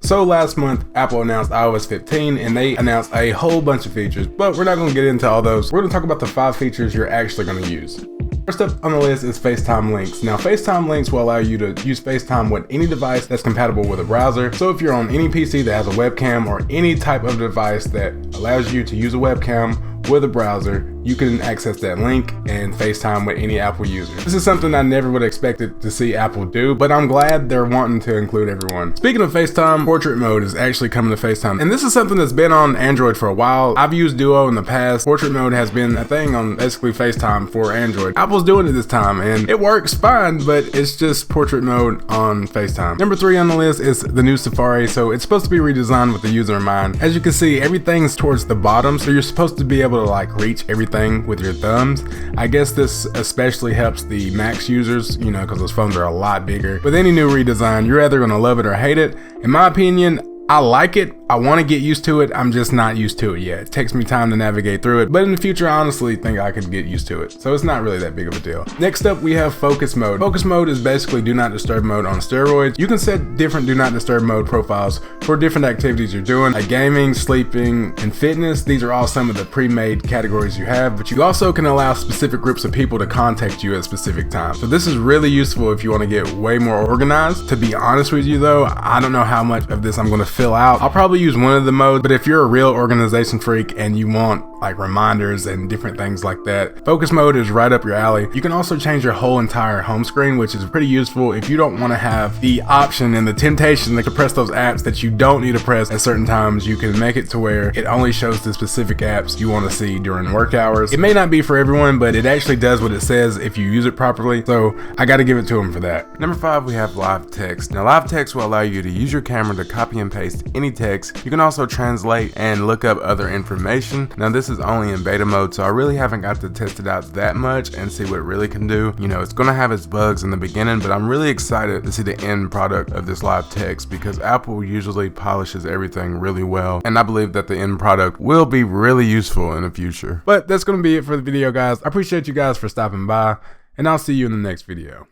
So last month, Apple announced iOS 15 and they announced a whole bunch of features, but we're not going to get into all those. We're going to talk about the 5 features you're actually going to use. First up on the list is Facetime Links. Now, Facetime Links will allow you to use FaceTime with any device that's compatible with a browser. So if you're on any PC that has a webcam or any type of device that allows you to use a webcam with a browser, you can access that link and FaceTime with any Apple user. This is something I never would have expected to see Apple do, but I'm glad they're wanting to include everyone. Speaking of FaceTime, portrait mode is actually coming to FaceTime, and this is something that's been on Android for a while. I've used Duo in the past. Portrait mode has been a thing on basically FaceTime for Android. Apple's doing it this time, and it works fine, but it's just portrait mode on FaceTime. Number 3 on the list is the new Safari. So it's supposed to be redesigned with the user in mind. As you can see, everything's towards the bottom, so you're supposed to be able to like reach everything with your thumbs. I guess this especially helps the Max users, you know, because those phones are a lot bigger. With any new redesign, you're either gonna love it or hate it. In my opinion, I like it. I want to get used to it. I'm just not used to it yet. It takes me time to navigate through it, but in the future, I honestly think I could get used to it. So it's not really that big of a deal. Next up, we have focus mode. Focus mode is basically do not disturb mode on steroids. You can set different do not disturb mode profiles for different activities you're doing, like gaming, sleeping, and fitness. These are all some of the pre-made categories you have, but you also can allow specific groups of people to contact you at specific times. So this is really useful if you want to get way more organized. To be honest with you though, I don't know how much of this I'm going to fill out. I'll probably use one of the modes, but if you're a real organization freak and you want like reminders and different things like that, focus mode is right up your alley. You can also change your whole entire home screen, which is pretty useful if you don't want to have the option and the temptation to press those apps that you don't need to press at certain times. You can make it to where it only shows the specific apps you want to see during work hours. It may not be for everyone, but it actually does what it says if you use it properly, so I got to give it to them for that. Number 5, we have live text. Now, live text will allow you to use your camera to copy and paste any text. You can also translate and look up other information. Now, this is only in beta mode, so I really haven't got to test it out that much and see what it really can do. You know, it's gonna have its bugs in the beginning, but I'm really excited to see the end product of this live text because Apple usually polishes everything really well, and I believe that the end product will be really useful in the future. But that's gonna be it for the video, guys. I appreciate you guys for stopping by, and I'll see you in the next video.